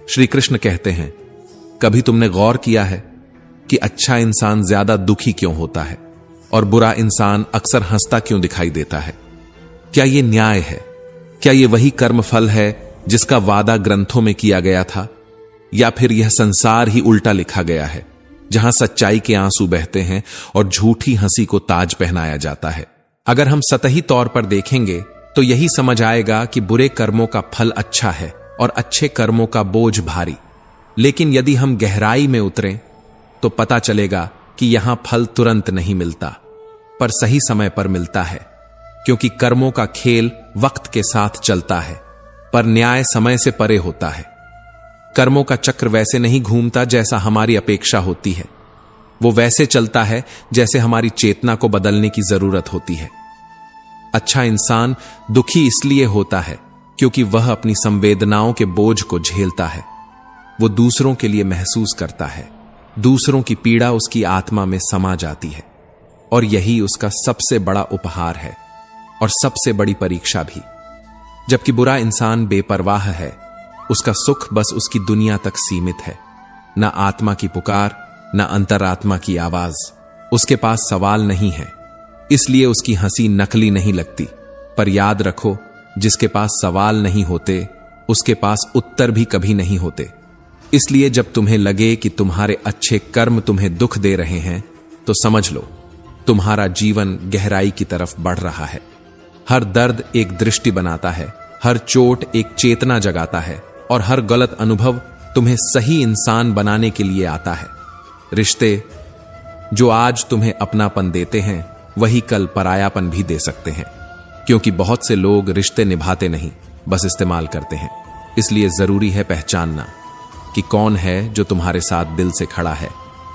श्री कृष्ण कहते हैं, कभी तुमने गौर किया है कि अच्छा इंसान ज्यादा दुखी क्यों होता है और बुरा इंसान अक्सर हंसता क्यों दिखाई देता है? क्या यह न्याय है? क्या यह वही कर्म फल है जिसका वादा ग्रंथों में किया गया था, या फिर यह संसार ही उल्टा लिखा गया है, जहां सच्चाई के आंसू बहते हैं और झूठी हंसी को ताज पहनाया जाता है? अगर हम सतही तौर पर देखेंगे तो यही समझ आएगा कि बुरे कर्मों का फल अच्छा है और अच्छे कर्मों का बोझ भारी। लेकिन यदि हम गहराई में उतरें तो पता चलेगा कि यहां फल तुरंत नहीं मिलता, पर सही समय पर मिलता है, क्योंकि कर्मों का खेल वक्त के साथ चलता है, पर न्याय समय से परे होता है। कर्मों का चक्र वैसे नहीं घूमता जैसा हमारी अपेक्षा होती है, वो वैसे चलता है जैसे हमारी चेतना को बदलने की जरूरत होती है। अच्छा इंसान दुखी इसलिए होता है क्योंकि वह अपनी संवेदनाओं के बोझ को झेलता है। वो दूसरों के लिए महसूस करता है, दूसरों की पीड़ा उसकी आत्मा में समा जाती है, और यही उसका सबसे बड़ा उपहार है और सबसे बड़ी परीक्षा भी। जबकि बुरा इंसान बेपरवाह है, उसका सुख बस उसकी दुनिया तक सीमित है। न आत्मा की पुकार, न अंतरात्मा की आवाज। उसके पास सवाल नहीं है, इसलिए उसकी हंसी नकली नहीं लगती। पर याद रखो, जिसके पास सवाल नहीं होते उसके पास उत्तर भी कभी नहीं होते। इसलिए जब तुम्हें लगे कि तुम्हारे अच्छे कर्म तुम्हें दुख दे रहे हैं, तो समझ लो तुम्हारा जीवन गहराई की तरफ बढ़ रहा है। हर दर्द एक दृष्टि बनाता है, हर चोट एक चेतना जगाता है, और हर गलत अनुभव तुम्हें सही इंसान बनाने के लिए आता है। रिश्ते जो आज तुम्हें अपनापन देते हैं, वही कल परायापन भी दे सकते हैं, क्योंकि बहुत से लोग रिश्ते निभाते नहीं, बस इस्तेमाल करते हैं। इसलिए जरूरी है पहचानना कि कौन है जो तुम्हारे साथ दिल से खड़ा है,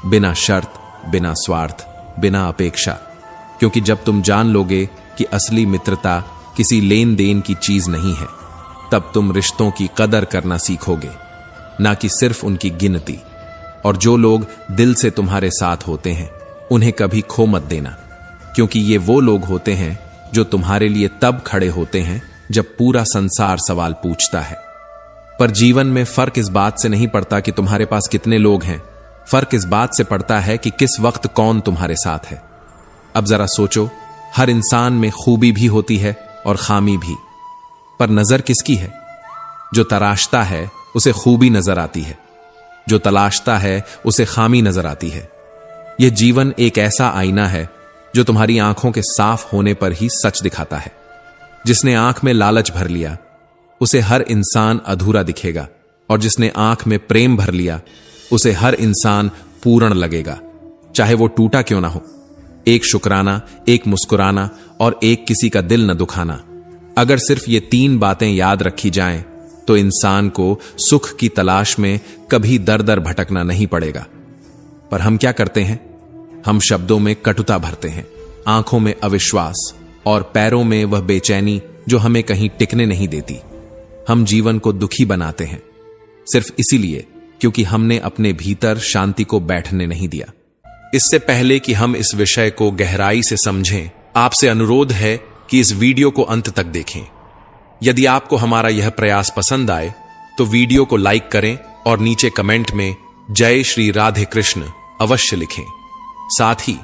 बिना शर्त, बिना स्वार्थ, बिना अपेक्षा। क्योंकि जब तुम जान लोगे कि असली मित्रता किसी लेन देन की चीज नहीं है, तब तुम रिश्तों की कदर करना सीखोगे, ना कि सिर्फ उनकी गिनती। और जो लोग दिल से तुम्हारे साथ होते हैं, उन्हें कभी खो मत देना, क्योंकि ये वो लोग होते हैं जो तुम्हारे लिए तब खड़े होते हैं जब पूरा संसार सवाल पूछता है। पर जीवन में फर्क इस बात से नहीं पड़ता कि तुम्हारे पास कितने लोग हैं, फर्क इस बात से पड़ता है कि किस वक्त कौन तुम्हारे साथ है। अब जरा सोचो, हर इंसान में खूबी भी होती है और खामी भी, पर नजर किसकी है? जो तराशता है उसे खूबी नजर आती है, जो तलाशता है उसे खामी नजर आती है। यह जीवन एक ऐसा आईना है जो तुम्हारी आंखों के साफ होने पर ही सच दिखाता है। जिसने आंख में लालच भर लिया, उसे हर इंसान अधूरा दिखेगा, और जिसने आंख में प्रेम भर लिया, उसे हर इंसान पूर्ण लगेगा, चाहे वो टूटा क्यों ना हो। एक शुक्राना, एक मुस्कुराना और एक किसी का दिल न दुखाना। अगर सिर्फ ये 3 बातें याद रखी जाएं, तो इंसान को सुख की तलाश में कभी दर दर भटकना नहीं पड़ेगा। पर हम क्या करते हैं? हम शब्दों में कटुता भरते हैं, आंखों में अविश्वास और पैरों में वह बेचैनी जो हमें कहीं टिकने नहीं देती। हम जीवन को दुखी बनाते हैं सिर्फ इसीलिए क्योंकि हमने अपने भीतर शांति को बैठने नहीं दिया। इससे पहले कि हम इस विषय को गहराई से समझें, आपसे अनुरोध है कि इस वीडियो को अंत तक देखें। यदि आपको हमारा यह प्रयास पसंद आए तो वीडियो को लाइक करें और नीचे कमेंट में जय श्री राधे कृष्ण अवश्य लिखें। साथ ही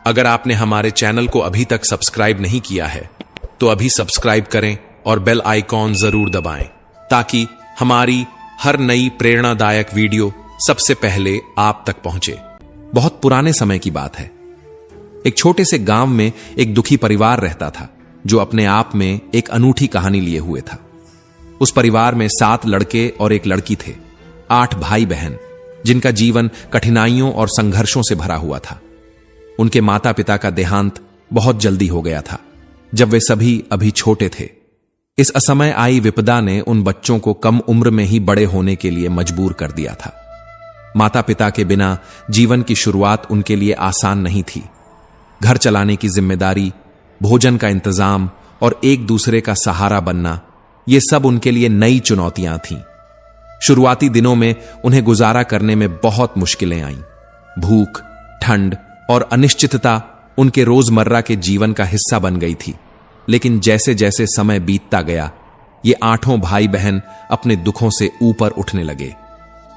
अगर आपने हमारे चैनल को अभी तक सब्सक्राइब नहीं किया है तो अभी सब्सक्राइब करें और बेल आइकॉन जरूर दबाएं, ताकि हमारी हर नई प्रेरणादायक वीडियो सबसे पहले आप तक पहुंचे। बहुत पुराने समय की बात है। एक छोटे से गांव में एक दुखी परिवार रहता था, जो अपने आप में एक अनूठी कहानी लिए हुए था। उस परिवार में 7 लड़के और एक लड़की थे, 8 भाई बहन, जिनका जीवन कठिनाइयों और संघर्षों से भरा हुआ था। उनके माता पिता का देहांत बहुत जल्दी हो गया था, जब वे सभी अभी छोटे थे। इस असमय आई विपदा ने उन बच्चों को कम उम्र में ही बड़े होने के लिए मजबूर कर दिया था। माता पिता के बिना जीवन की शुरुआत उनके लिए आसान नहीं थी। घर चलाने की जिम्मेदारी, भोजन का इंतजाम और एक दूसरे का सहारा बनना, ये सब उनके लिए नई चुनौतियां थीं। शुरुआती दिनों में उन्हें गुजारा करने में बहुत मुश्किलें आईं। भूख, ठंड और अनिश्चितता उनके रोजमर्रा के जीवन का हिस्सा बन गई थी। लेकिन जैसे जैसे समय बीतता गया, ये 8 भाई बहन अपने दुखों से ऊपर उठने लगे।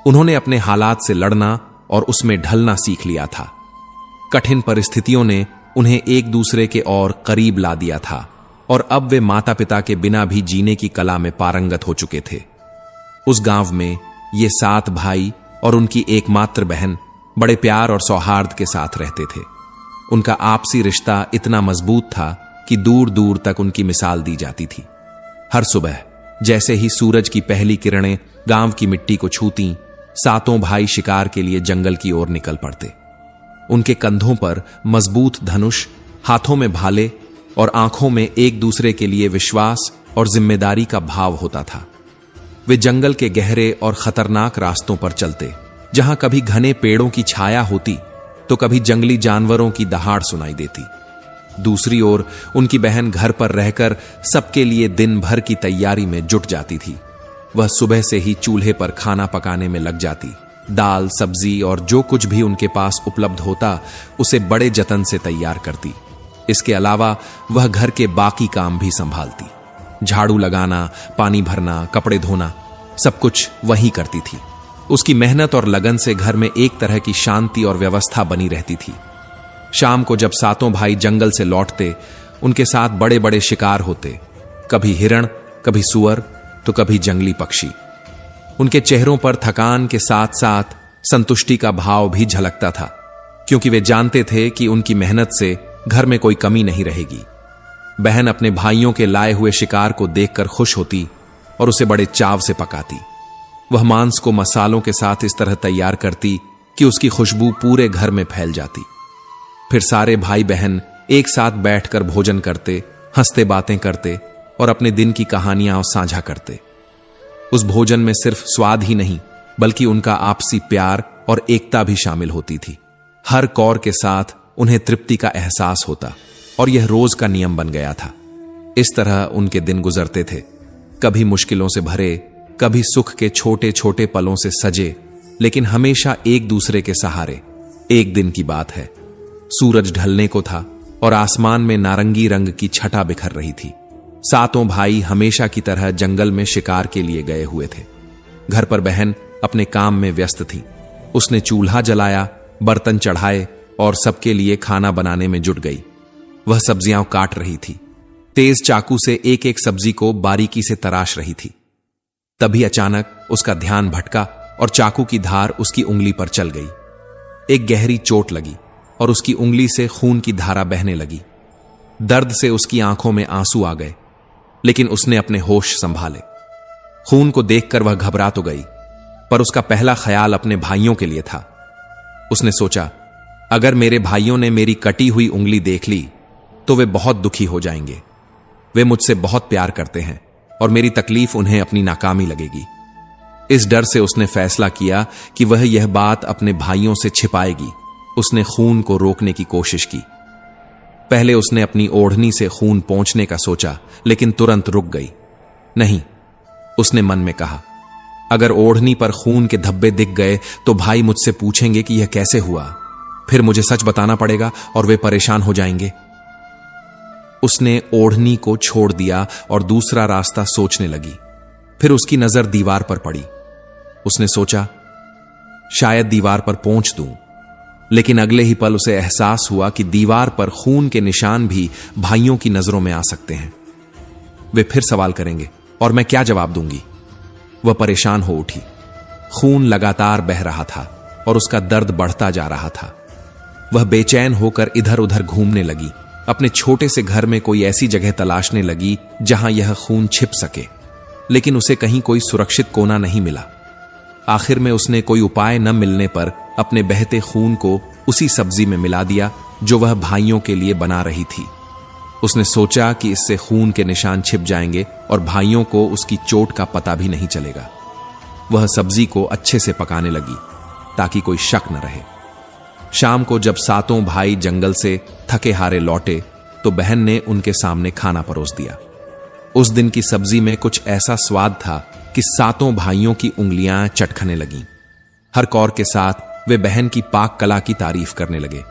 उन्होंने अपने हालात से लड़ना और उसमें ढलना सीख लिया था। कठिन परिस्थितियों ने उन्हें एक दूसरे के और करीब ला दिया था और अब वे माता पिता के बिना भी जीने की कला में पारंगत हो चुके थे। उस गांव में ये 7 भाई और उनकी एकमात्र बहन बड़े प्यार और सौहार्द के साथ रहते थे। उनका आपसी रिश्ता इतना मजबूत था कि दूर दूर तक उनकी मिसाल दी जाती थी। हर सुबह जैसे ही सूरज की पहली किरणें गांव की मिट्टी को छूती, 7 भाई शिकार के लिए जंगल की ओर निकल पड़ते। उनके कंधों पर मजबूत धनुष, हाथों में भाले और आंखों में एक दूसरे के लिए विश्वास और जिम्मेदारी का भाव होता था। वे जंगल के गहरे और खतरनाक रास्तों पर चलते, जहां कभी घने पेड़ों की छाया होती तो कभी जंगली जानवरों की दहाड़ सुनाई देती। दूसरी ओर उनकी बहन घर पर रहकर सबके लिए दिन भर की तैयारी में जुट जाती थी। वह सुबह से ही चूल्हे पर खाना पकाने में लग जाती। दाल, सब्जी और जो कुछ भी उनके पास उपलब्ध होता उसे बड़े जतन से तैयार करती। इसके अलावा वह घर के बाकी काम भी संभालती। झाड़ू लगाना, पानी भरना, कपड़े धोना, सब कुछ वही करती थी। उसकी मेहनत और लगन से घर में एक तरह की शांति और व्यवस्था बनी रहती थी। शाम को जब 7 भाई जंगल से लौटते, उनके साथ बड़े बड़े शिकार होते, कभी हिरण, कभी सुअर तो कभी जंगली पक्षी। उनके चेहरों पर थकान के साथ साथ संतुष्टि का भाव भी झलकता था, क्योंकि वे जानते थे कि उनकी मेहनत से घर में कोई कमी नहीं रहेगी। बहन अपने भाइयों के लाए हुए शिकार को देखकर खुश होती और उसे बड़े चाव से पकाती। वह मांस को मसालों के साथ इस तरह तैयार करती कि उसकी खुशबू पूरे घर में फैल जाती। फिर सारे भाई बहन एक साथ बैठकर भोजन करते, हंसते बातें करते और अपने दिन की कहानियां साझा करते। उस भोजन में सिर्फ स्वाद ही नहीं, बल्कि उनका आपसी प्यार और एकता भी शामिल होती थी। हर कौर के साथ उन्हें तृप्ति का एहसास होता और यह रोज का नियम बन गया था। इस तरह उनके दिन गुजरते थे, कभी मुश्किलों से भरे, कभी सुख के छोटे छोटे पलों से सजे, लेकिन हमेशा एक दूसरे के सहारे। एक दिन की बात है, सूरज ढलने को था और आसमान में नारंगी रंग की छटा बिखर रही थी। 7 भाई हमेशा की तरह जंगल में शिकार के लिए गए हुए थे। घर पर बहन अपने काम में व्यस्त थी। उसने चूल्हा जलाया, बर्तन चढ़ाए और सबके लिए खाना बनाने में जुट गई। वह सब्जियां काट रही थी, तेज चाकू से एक एक सब्जी को बारीकी से तराश रही थी। तभी अचानक उसका ध्यान भटका और चाकू की धार उसकी उंगली पर चल गई। एक गहरी चोट लगी और उसकी उंगली से खून की धारा बहने लगी। दर्द से उसकी आंखों में आंसू आ गए, लेकिन उसने अपने होश संभाले। खून को देखकर वह घबरा तो गई, पर उसका पहला ख्याल अपने भाइयों के लिए था। उसने सोचा, अगर मेरे भाइयों ने मेरी कटी हुई उंगली देख ली तो वे बहुत दुखी हो जाएंगे। वे मुझसे बहुत प्यार करते हैं और मेरी तकलीफ उन्हें अपनी नाकामी लगेगी। इस डर से उसने फैसला किया कि वह यह बात अपने भाइयों से छिपाएगी। उसने खून को रोकने की कोशिश की। पहले उसने अपनी ओढ़नी से खून पोंछने का सोचा, लेकिन तुरंत रुक गई। नहीं, उसने मन में कहा, अगर ओढ़नी पर खून के धब्बे दिख गए तो भाई मुझसे पूछेंगे कि यह कैसे हुआ। फिर मुझे सच बताना पड़ेगा और वे परेशान हो जाएंगे। उसने ओढ़नी को छोड़ दिया और दूसरा रास्ता सोचने लगी। फिर उसकी नजर दीवार पर पड़ी। उसने सोचा, शायद दीवार पर पोंछ दूं, लेकिन अगले ही पल उसे एहसास हुआ कि दीवार पर खून के निशान भी भाइयों की नजरों में आ सकते हैं। वे फिर सवाल करेंगे और मैं क्या जवाब दूंगी। वह परेशान हो उठी। खून लगातार बह रहा था और उसका दर्द बढ़ता जा रहा था। वह बेचैन होकर इधर उधर घूमने लगी। अपने छोटे से घर में कोई ऐसी जगह तलाशने लगी जहां यह खून छिप सके, लेकिन उसे कहीं कोई सुरक्षित कोना नहीं मिला। आखिर में उसने कोई उपाय न मिलने पर अपने बहते खून को उसी सब्जी में मिला दिया जो वह भाइयों के लिए बना रही थी। उसने सोचा कि इससे खून के निशान छिप जाएंगे और भाइयों को उसकी चोट का पता भी नहीं चलेगा। वह सब्जी को अच्छे से पकाने लगी ताकि कोई शक न रहे। शाम को जब 7 भाई जंगल से थके हारे लौटे तो बहन ने उनके सामने खाना परोस दिया। उस दिन की सब्जी में कुछ ऐसा स्वाद था कि 7 भाइयों की उंगलियां चटखने लगीं। हर कौर के साथ वे बहन की पाक कला की तारीफ करने लगे।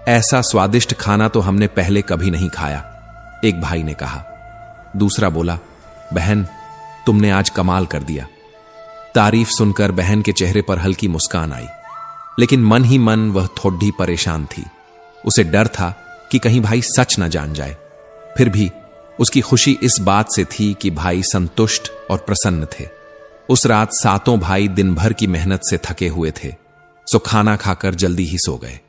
ऐसा स्वादिष्ट खाना तो हमने पहले कभी नहीं खाया, एक भाई ने कहा। दूसरा बोला, बहन तुमने आज कमाल कर दिया। तारीफ सुनकर बहन के चेहरे पर हल्की मुस्कान आई, लेकिन मन ही मन वह थोड़ी परेशान थी। उसे डर था कि कहीं भाई सच न जान जाए। फिर भी उसकी खुशी इस बात से थी कि भाई संतुष्ट और प्रसन्न थे। उस रात सातों भाई दिन भर की मेहनत से थके हुए थे, सो खाना खाकर जल्दी ही सो गए।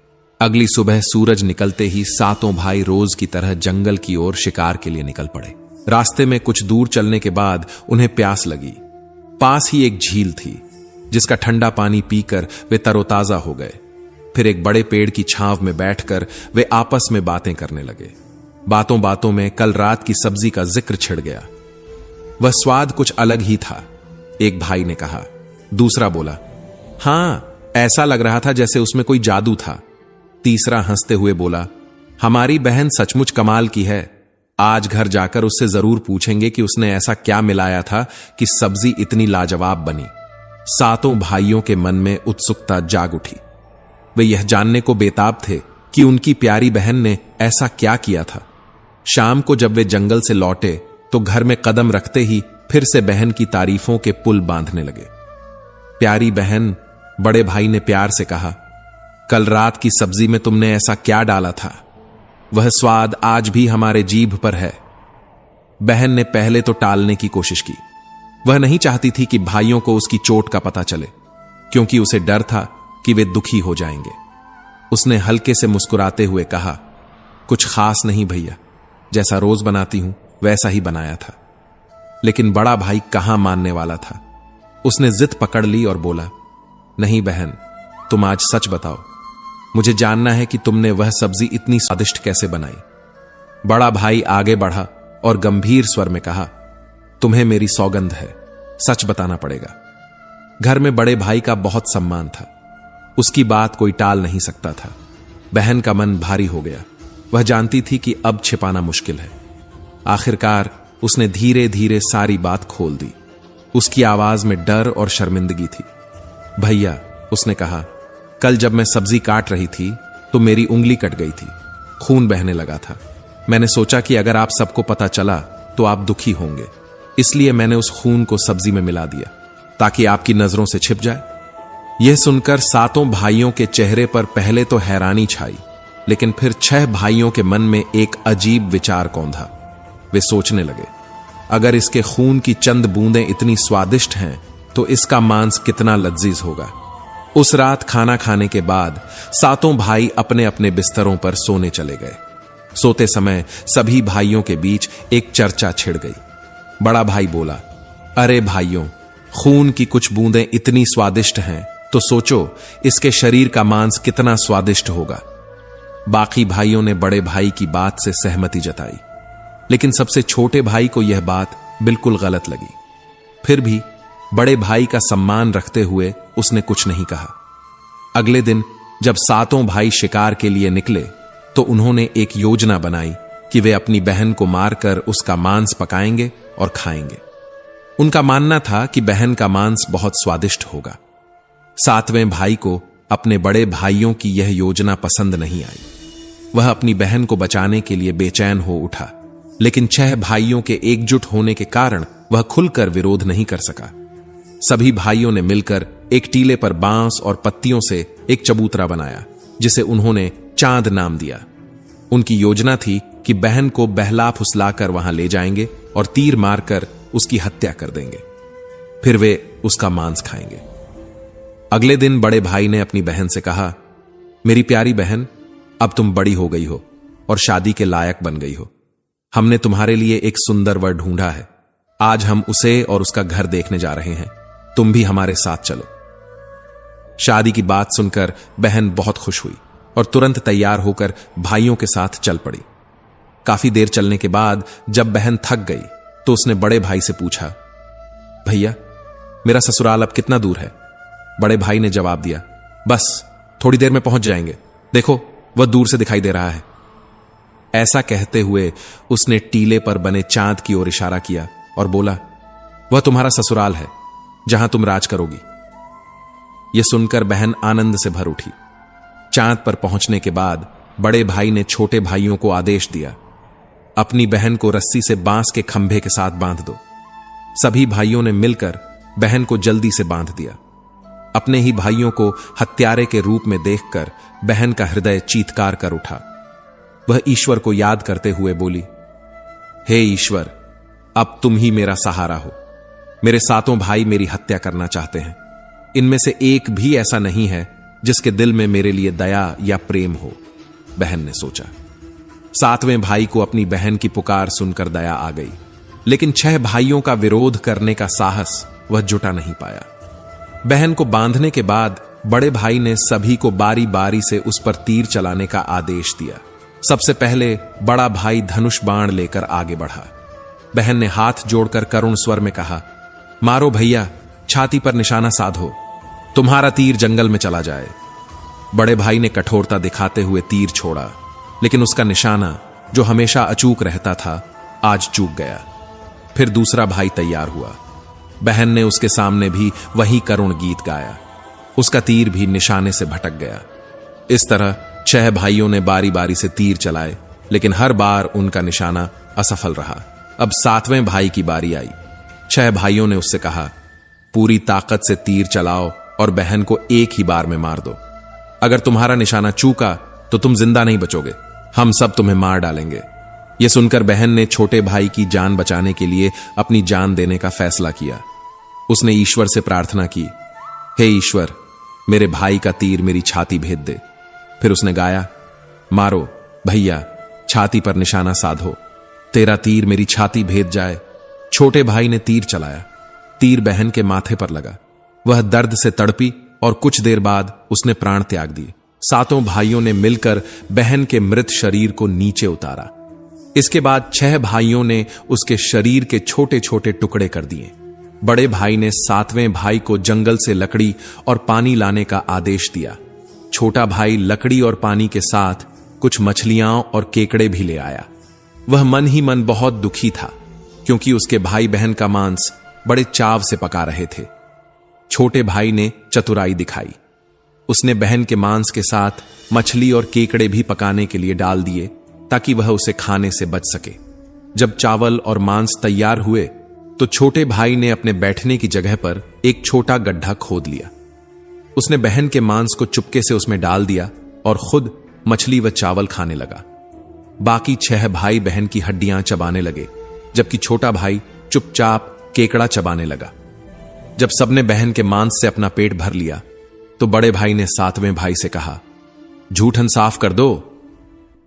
अगली सुबह सूरज निकलते ही सातों भाई रोज की तरह जंगल की ओर शिकार के लिए निकल पड़े। रास्ते में कुछ दूर चलने के बाद उन्हें प्यास लगी। पास ही एक झील थी, जिसका ठंडा पानी पीकर वे तरोताजा हो गए। फिर एक बड़े पेड़ की छांव में बैठकर वे आपस में बातें करने लगे। बातों बातों में कल रात की सब्जी का जिक्र छिड़ गया। वह स्वाद कुछ अलग ही था, एक भाई ने कहा। दूसरा बोला, हां, ऐसा लग रहा था जैसे उसमें कोई जादू था। तीसरा हंसते हुए बोला, हमारी बहन सचमुच कमाल की है। आज घर जाकर उससे जरूर पूछेंगे कि उसने ऐसा क्या मिलाया था कि सब्जी इतनी लाजवाब बनी। सातों भाइयों के मन में उत्सुकता जाग उठी। वे यह जानने को बेताब थे कि उनकी प्यारी बहन ने ऐसा क्या किया था। शाम को जब वे जंगल से लौटे तो घर में कदम रखते ही फिर से बहन की तारीफों के पुल बांधने लगे। प्यारी बहन, बड़े भाई ने प्यार से कहा, कल रात की सब्जी में तुमने ऐसा क्या डाला था? वह स्वाद आज भी हमारे जीभ पर है। बहन ने पहले तो टालने की कोशिश की। वह नहीं चाहती थी कि भाइयों को उसकी चोट का पता चले, क्योंकि उसे डर था कि वे दुखी हो जाएंगे। उसने हल्के से मुस्कुराते हुए कहा, कुछ खास नहीं भैया, जैसा रोज बनाती हूं वैसा ही बनाया था। लेकिन बड़ा भाई कहां मानने वाला था। उसने जिद पकड़ ली और बोला, नहीं बहन, तुम आज सच बताओ। मुझे जानना है कि तुमने वह सब्जी इतनी स्वादिष्ट कैसे बनाई। बड़ा भाई आगे बढ़ा और गंभीर स्वर में कहा, तुम्हें मेरी सौगंध है, सच बताना पड़ेगा। घर में बड़े भाई का बहुत सम्मान था, उसकी बात कोई टाल नहीं सकता था। बहन का मन भारी हो गया। वह जानती थी कि अब छिपाना मुश्किल है। आखिरकार उसने धीरे धीरे सारी बात खोल दी। उसकी आवाज में डर और शर्मिंदगी थी। भैया, उसने कहा, कल जब मैं सब्जी काट रही थी तो मेरी उंगली कट गई थी, खून बहने लगा था। मैंने सोचा कि अगर आप सबको पता चला तो आप दुखी होंगे, इसलिए मैंने उस खून को सब्जी में मिला दिया ताकि आपकी नजरों से छिप जाए। यह सुनकर सातों भाइयों के चेहरे पर पहले तो हैरानी छाई, लेकिन फिर 6 भाइयों के मन में एक अजीब विचार कौंधा। वे सोचने लगे, अगर इसके खून की चंद बूंदें इतनी स्वादिष्ट हैं तो इसका मांस कितना लजीज होगा। उस रात खाना खाने के बाद सातों भाई अपने अपने बिस्तरों पर सोने चले गए। सोते समय सभी भाइयों के बीच एक चर्चा छिड़ गई। बड़ा भाई बोला, अरे भाइयों, खून की कुछ बूंदें इतनी स्वादिष्ट हैं तो सोचो इसके शरीर का मांस कितना स्वादिष्ट होगा। बाकी भाइयों ने बड़े भाई की बात से सहमति जताई, लेकिन सबसे छोटे भाई को यह बात बिल्कुल गलत लगी। फिर भी बड़े भाई का सम्मान रखते हुए उसने कुछ नहीं कहा। अगले दिन जब सातों भाई शिकार के लिए निकले तो उन्होंने एक योजना बनाई कि वे अपनी बहन को मारकर उसका मांस पकाएंगे और खाएंगे। उनका मानना था कि बहन का मांस बहुत स्वादिष्ट होगा। 7वें भाई को अपने बड़े भाइयों की यह योजना पसंद नहीं आई। वह अपनी बहन को बचाने के लिए बेचैन हो उठा, लेकिन 6 भाइयों के एकजुट होने के कारण वह खुलकर विरोध नहीं कर सका। सभी भाइयों ने मिलकर एक टीले पर बांस और पत्तियों से एक चबूतरा बनाया, जिसे उन्होंने चांद नाम दिया। उनकी योजना थी कि बहन को बहला फुसलाकर वहां ले जाएंगे और तीर मारकर उसकी हत्या कर देंगे। फिर वे उसका मांस खाएंगे। अगले दिन बड़े भाई ने अपनी बहन से कहा, मेरी प्यारी बहन, अब तुम बड़ी हो गई हो और शादी के लायक बन गई हो। हमने तुम्हारे लिए एक सुंदर वर ढूंढा है। आज हम उसे और उसका घर देखने जा रहे हैं। तुम भी हमारे साथ चलो। शादी की बात सुनकर बहन बहुत खुश हुई और तुरंत तैयार होकर भाइयों के साथ चल पड़ी। काफी देर चलने के बाद जब बहन थक गई तो उसने बड़े भाई से पूछा, भैया, मेरा ससुराल अब कितना दूर है? बड़े भाई ने जवाब दिया, बस थोड़ी देर में पहुंच जाएंगे, देखो वह दूर से दिखाई दे रहा है। ऐसा कहते हुए उसने टीले पर बने चांद की ओर इशारा किया और बोला, वह तुम्हारा ससुराल है जहां तुम राज करोगी। यह सुनकर बहन आनंद से भर उठी। चांद पर पहुंचने के बाद बड़े भाई ने छोटे भाइयों को आदेश दिया, अपनी बहन को रस्सी से बांस के खंभे के साथ बांध दो। सभी भाइयों ने मिलकर बहन को जल्दी से बांध दिया। अपने ही भाइयों को हत्यारे के रूप में देखकर बहन का हृदय चीत्कार कर उठा। वह ईश्वर को याद करते हुए बोली, हे ईश्वर, अब तुम ही मेरा सहारा हो। मेरे 7 भाई मेरी हत्या करना चाहते हैं। इनमें से एक भी ऐसा नहीं है जिसके दिल में मेरे लिए दया या प्रेम हो। बहन ने सोचा। 7वें भाई को अपनी बहन की पुकार सुनकर दया आ गई, लेकिन 6 भाइयों का विरोध करने का साहस वह जुटा नहीं पाया। बहन को बांधने के बाद बड़े भाई ने सभी को बारी बारी से उस पर तीर चलाने का आदेश दिया। सबसे पहले बड़ा भाई धनुष बाण लेकर आगे बढ़ा। बहन ने हाथ जोड़कर करुण स्वर में कहा, मारो भैया, छाती पर निशाना साधो, तुम्हारा तीर जंगल में चला जाए। बड़े भाई ने कठोरता दिखाते हुए तीर छोड़ा, लेकिन उसका निशाना जो हमेशा अचूक रहता था आज चूक गया। फिर दूसरा भाई तैयार हुआ। बहन ने उसके सामने भी वही करुण गीत गाया। उसका तीर भी निशाने से भटक गया। इस तरह 6 भाइयों ने बारी बारी से तीर चलाए, लेकिन हर बार उनका निशाना असफल रहा। अब 7वें भाई की बारी आई। 6 भाइयों ने उससे कहा, पूरी ताकत से तीर चलाओ और बहन को एक ही बार में मार दो। अगर तुम्हारा निशाना चूका तो तुम जिंदा नहीं बचोगे, हम सब तुम्हें मार डालेंगे। यह सुनकर बहन ने छोटे भाई की जान बचाने के लिए अपनी जान देने का फैसला किया। उसने ईश्वर से प्रार्थना की, हे ईश्वर, मेरे भाई का तीर मेरी छाती भेद दे। फिर उसने गाया, मारो भैया, छाती पर निशाना साधो, तेरा तीर मेरी छाती भेद जाए। छोटे भाई ने तीर चलाया। तीर बहन के माथे पर लगा। वह दर्द से तड़पी और कुछ देर बाद उसने प्राण त्याग दिए। 7 भाइयों ने मिलकर बहन के मृत शरीर को नीचे उतारा। इसके बाद 6 भाइयों ने उसके शरीर के छोटे छोटे टुकड़े कर दिए। बड़े भाई ने 7वें भाई को जंगल से लकड़ी और पानी लाने का आदेश दिया। छोटा भाई लकड़ी और पानी के साथ कुछ मछलियां और केकड़े भी ले आया। वह मन ही मन बहुत दुखी था, क्योंकि उसके भाई बहन का मांस बड़े चाव से पका रहे थे। छोटे भाई ने चतुराई दिखाई। उसने बहन के मांस के साथ मछली और केकड़े भी पकाने के लिए डाल दिए, ताकि वह उसे खाने से बच सके। जब चावल और मांस तैयार हुए तो छोटे भाई ने अपने बैठने की जगह पर एक छोटा गड्ढा खोद लिया। उसने बहन के मांस को चुपके से उसमें डाल दिया और खुद मछली व चावल खाने लगा। बाकी 6 भाई बहन की हड्डियां चबाने लगे, जबकि छोटा भाई चुपचाप केकड़ा चबाने लगा। जब सबने बहन के मांस से अपना पेट भर लिया तो बड़े भाई ने 7वें भाई से कहा, जूठन साफ कर दो।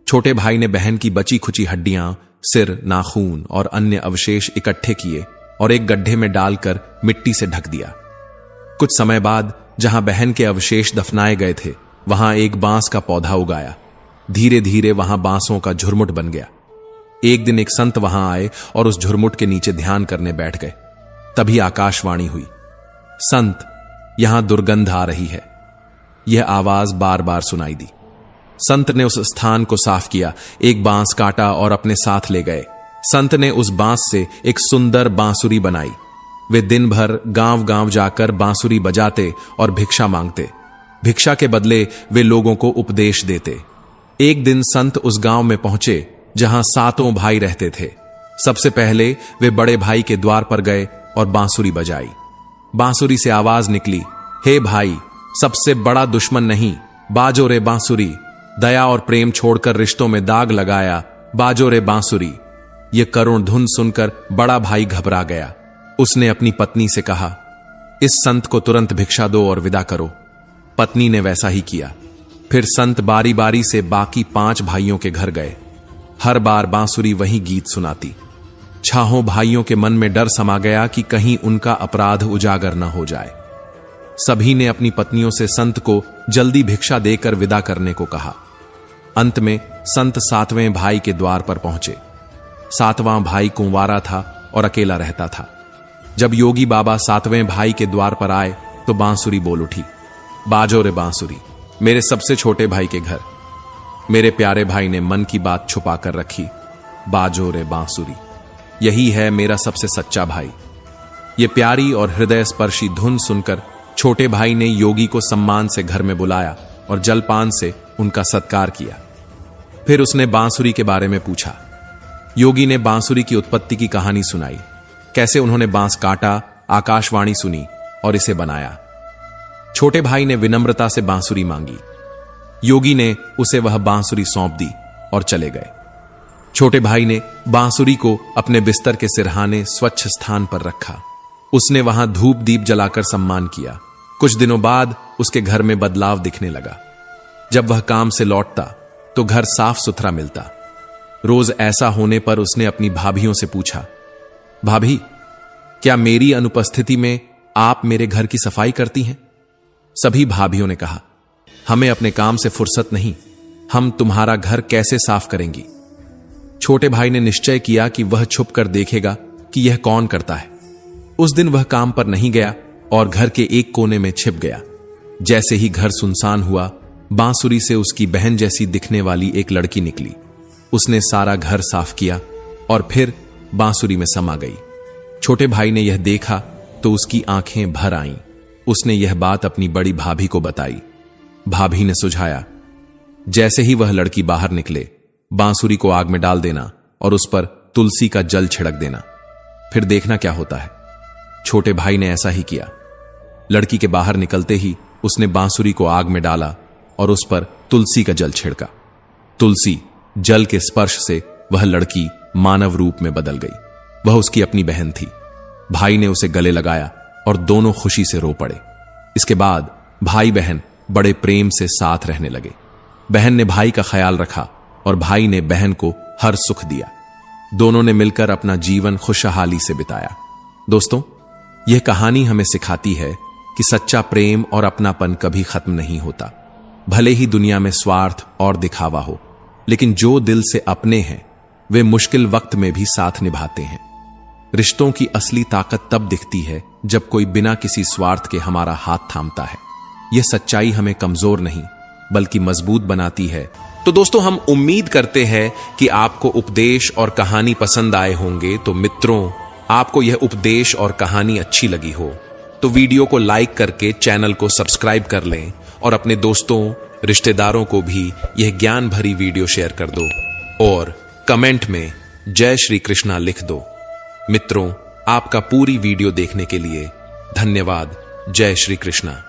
छोटे भाई ने बहन की बची खुची हड्डियां, सिर, नाखून और अन्य अवशेष इकट्ठे किए और एक गड्ढे में डालकर मिट्टी से ढक दिया। कुछ समय बाद जहां बहन के अवशेष दफनाए गए थे, वहां एक बांस का पौधा उगाया। धीरे धीरे वहां बांसों का झुरमुट बन गया। एक दिन एक संत वहां आए और उस झुरमुट के नीचे ध्यान करने बैठ गए। तभी आकाशवाणी हुई, संत, यहां दुर्गंध आ रही है। यह आवाज बार बार सुनाई दी। संत ने उस स्थान को साफ किया, एक बांस काटा और अपने साथ ले गए। संत ने उस बांस से एक सुंदर बांसुरी बनाई। वे दिन भर गांव गांव जाकर बांसुरी बजाते और भिक्षा मांगते। भिक्षा के बदले वे लोगों को उपदेश देते। एक दिन संत उस गांव में पहुंचे जहां 7 भाई रहते थे। सबसे पहले वे बड़े भाई के द्वार पर गए और बांसुरी बजाई। बांसुरी से आवाज निकली, हे भाई, सबसे बड़ा दुश्मन नहीं, बाजो रे बांसुरी। दया और प्रेम छोड़कर रिश्तों में दाग लगाया, बाजो रे बांसुरी। यह करुण धुन सुनकर बड़ा भाई घबरा गया। उसने अपनी पत्नी से कहा, इस संत को तुरंत भिक्षा दो और विदा करो। पत्नी ने वैसा ही किया। फिर संत बारी बारी से बाकी 5 भाइयों के घर गए। हर बार बांसुरी वही गीत सुनाती। 6 भाइयों के मन में डर समा गया कि कहीं उनका अपराध उजागर न हो जाए। सभी ने अपनी पत्नियों से संत को जल्दी भिक्षा देकर विदा करने को कहा। अंत में संत 7वें भाई के द्वार पर पहुंचे। 7वां भाई कुंवारा था और अकेला रहता था। जब योगी बाबा 7वें भाई के द्वार पर आए तो बांसुरी बोल उठी, बाजो रे बांसुरी, मेरे सबसे छोटे भाई के घर। मेरे प्यारे भाई ने मन की बात छुपा कर रखी, बाजो रे बांसुरी, यही है मेरा सबसे सच्चा भाई। ये प्यारी और हृदय स्पर्शी धुन सुनकर छोटे भाई ने योगी को सम्मान से घर में बुलाया और जलपान से उनका सत्कार किया। फिर उसने बांसुरी के बारे में पूछा। योगी ने बांसुरी की उत्पत्ति की कहानी सुनाई, कैसे उन्होंने बांस काटा आकाशवाणी सुनी और इसे बनाया। छोटे भाई ने विनम्रता से बांसुरी मांगी। योगी ने उसे वह बांसुरी सौंप दी और चले गए। छोटे भाई ने बांसुरी को अपने बिस्तर के सिरहाने स्वच्छ स्थान पर रखा। उसने वहां धूप दीप जलाकर सम्मान किया। कुछ दिनों बाद उसके घर में बदलाव दिखने लगा। जब वह काम से लौटता तो घर साफ सुथरा मिलता। रोज ऐसा होने पर उसने अपनी भाभियों से पूछा, भाभी, क्या मेरी अनुपस्थिति में आप मेरे घर की सफाई करती हैं? सभी भाभियों ने कहा, हमें अपने काम से फुर्सत नहीं, हम तुम्हारा घर कैसे साफ करेंगी? छोटे भाई ने निश्चय किया कि वह छुप कर देखेगा कि यह कौन करता है। उस दिन वह काम पर नहीं गया और घर के एक कोने में छिप गया। जैसे ही घर सुनसान हुआ, बांसुरी से उसकी बहन जैसी दिखने वाली एक लड़की निकली। उसने सारा घर साफ किया और फिर बांसुरी में समा गई। छोटे भाई ने यह देखा तो उसकी आंखें भर आईं। उसने यह बात अपनी बड़ी भाभी को बताई। भाभी ने सुझाया, जैसे ही वह लड़की बाहर निकले, बांसुरी को आग में डाल देना और उस पर तुलसी का जल छिड़क देना, फिर देखना क्या होता है। छोटे भाई ने ऐसा ही किया। लड़की के बाहर निकलते ही उसने बांसुरी को आग में डाला और उस पर तुलसी का जल छिड़का। तुलसी जल के स्पर्श से वह लड़की मानव रूप में बदल गई। वह उसकी अपनी बहन थी। भाई ने उसे गले लगाया और दोनों खुशी से रो पड़े। इसके बाद भाई बहन बड़े प्रेम से साथ रहने लगे। बहन ने भाई का ख्याल रखा और भाई ने बहन को हर सुख दिया। दोनों ने मिलकर अपना जीवन खुशहाली से बिताया। दोस्तों, यह कहानी हमें सिखाती है कि सच्चा प्रेम और अपनापन कभी खत्म नहीं होता। भले ही दुनिया में स्वार्थ और दिखावा हो, लेकिन जो दिल से अपने हैं वे मुश्किल वक्त में भी साथ निभाते हैं। रिश्तों की असली ताकत तब दिखती है जब कोई बिना किसी स्वार्थ के हमारा हाथ थामता है। यह सच्चाई हमें कमजोर नहीं बल्कि मजबूत बनाती है। तो दोस्तों, हम उम्मीद करते हैं कि आपको उपदेश और कहानी पसंद आए होंगे। तो मित्रों, आपको यह उपदेश और कहानी अच्छी लगी हो तो वीडियो को लाइक करके चैनल को सब्सक्राइब कर लें और अपने दोस्तों, रिश्तेदारों को भी यह ज्ञान भरी वीडियो शेयर कर दो और कमेंट में जय श्री कृष्णा लिख दो। मित्रों, आपका पूरी वीडियो देखने के लिए धन्यवाद। जय श्री कृष्णा।